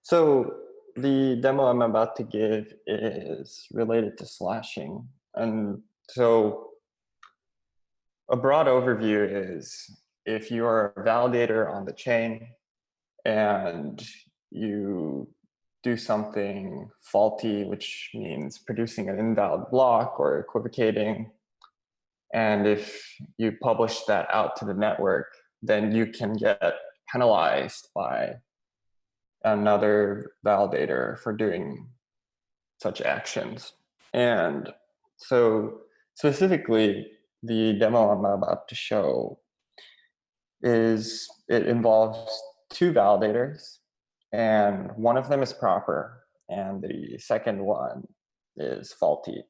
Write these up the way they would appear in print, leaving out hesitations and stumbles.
So the demo I'm about to give is related to slashing. And so a broad overview is if you are a validator on the chain and you do something faulty, which means producing an invalid block or equivocating, and if you publish that out to the network, then you can get penalized by another validator for doing such actions. And so specifically, the demo I'm about to show it involves two validators, and one of them is proper, and the second one is faulty.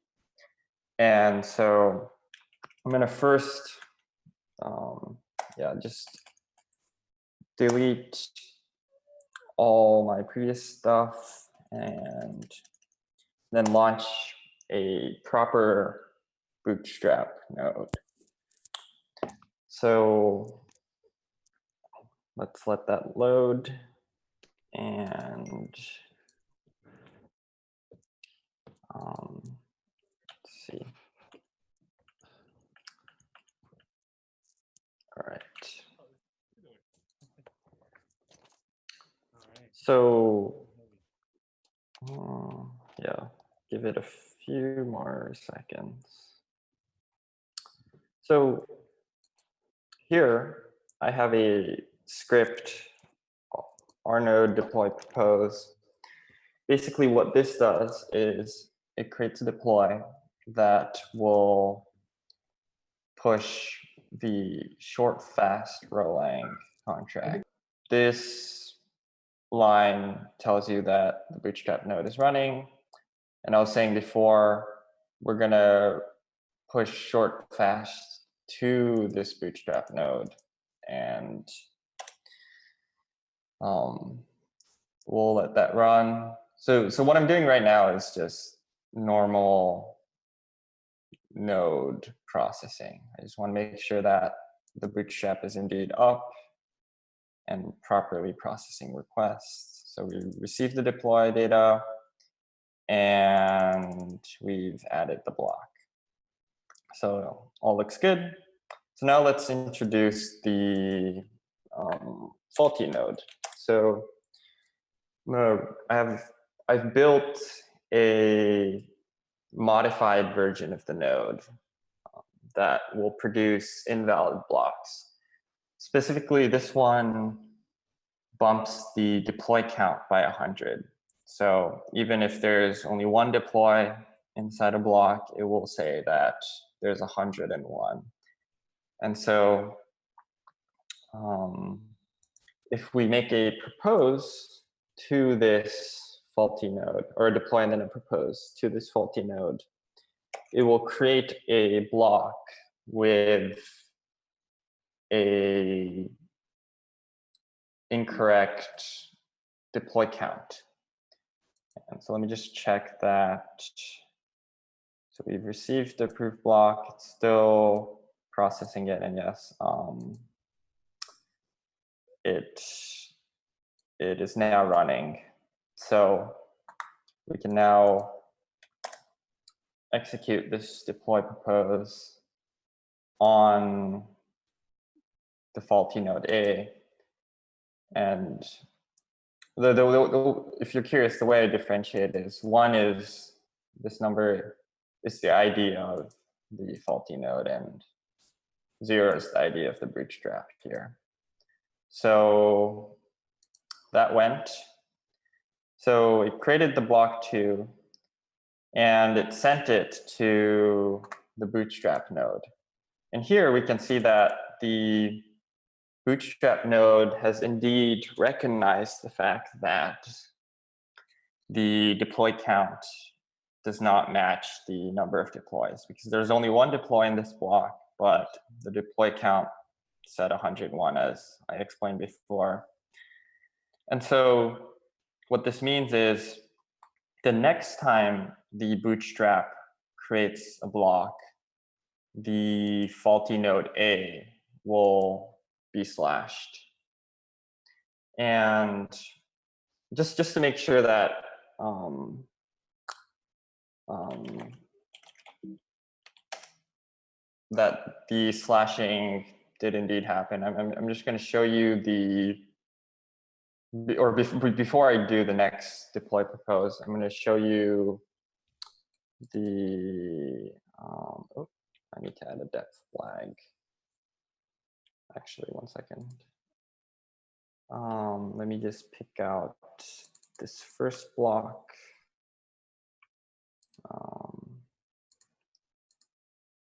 And so I'm going to first, just delete all my previous stuff and then launch a proper Bootstrap node. So let's let that load and let's see. All right. So yeah, give it a few more seconds. So here I have a script, rnode deploy propose. Basically what this does is it creates a deploy that will push the short fast Erlang contract. This line tells you that the Bootstrap node is running. And I was saying before, we're going to push short fast to this Bootstrap node. And we'll let that run. So what I'm doing right now is just normal node processing. I just want to make sure that the Bootstrap is indeed up and properly processing requests. So we received the deploy data and we've added the block. So all looks good. So now let's introduce the faulty node. So I've built a modified version of the node that will produce invalid blocks. Specifically, this one bumps the deploy count by 100. So even if there's only one deploy inside a block, it will say that there's 101. And so if we make a propose to this faulty node, or a deploy and then a propose to this faulty node, it will create a block with a incorrect deploy count. And so let me just check that. So we've received the proof block. It's still processing it, and yes, it is now running. So we can now execute this deploy propose on the faulty node A. And if you're curious, the way I differentiate is, one is this number is the ID of the faulty node, and 0 is the ID of the Bootstrap here. So that went. So it created the block 2, and it sent it to the Bootstrap node. And here we can see that the Bootstrap node has indeed recognized the fact that the deploy count does not match the number of deploys, because there's only one deploy in this block, but the deploy count said 101, as I explained before. And so what this means is the next time the Bootstrap creates a block, the faulty node A will be slashed. And just to make sure that that the slashing did indeed happen, I'm just going to show you before I do the next deploy propose, I'm going to show you the, oh, I need to add a depth flag. Actually, one second. Let me just pick out this first block.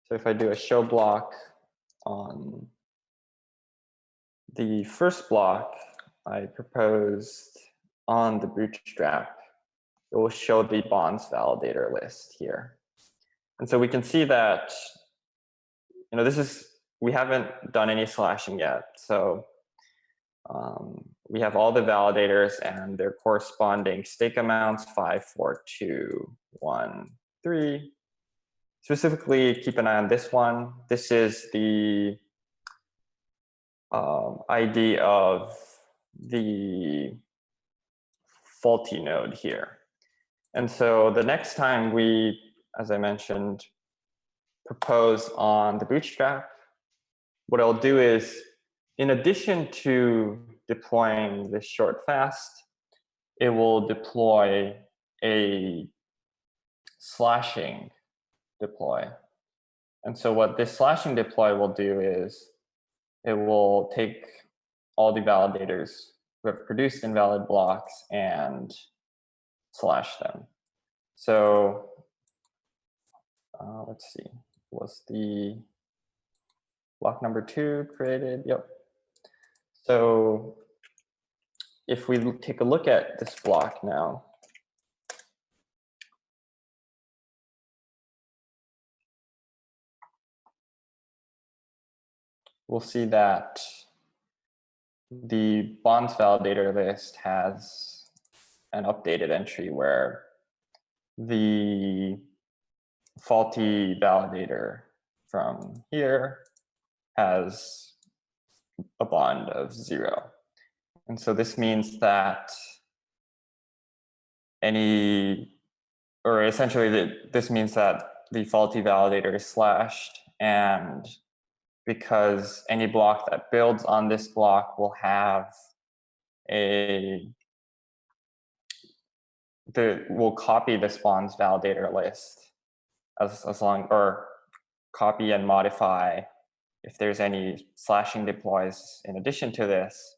So if I do a show block on the first block I proposed on the bootstrap, it will show the bonds validator list here. And so we can see that, we haven't done any slashing yet. So we have all the validators and their corresponding stake amounts, 5, 4, 2, 1, 3. Specifically, keep an eye on this one. This is the ID of the faulty node here. And so the next time we, as I mentioned, propose on the bootstrap, what I'll do is, in addition to deploying this short fast, it will deploy a slashing deploy. And so what this slashing deploy will do is it will take all the validators who have produced invalid blocks and slash them. So let's see, was the block number 2 created? Yep. So if we take a look at this block now, we'll see that the bonds validator list has an updated entry where the faulty validator from here has a bond of 0. And so this means that this means that the faulty validator is slashed, and because any block that builds on this block will have will copy this bonds validator list or copy and modify if there's any slashing deploys in addition to this.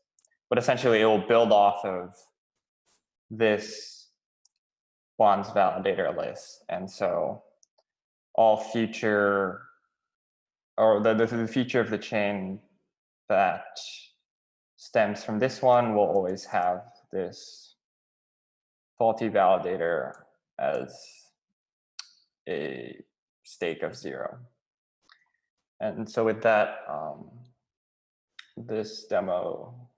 But essentially, it will build off of this bonds validator list. And so all future, or the feature of the chain that stems from this one will always have this faulty validator as a stake of 0. And so with that, this demo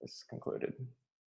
is concluded.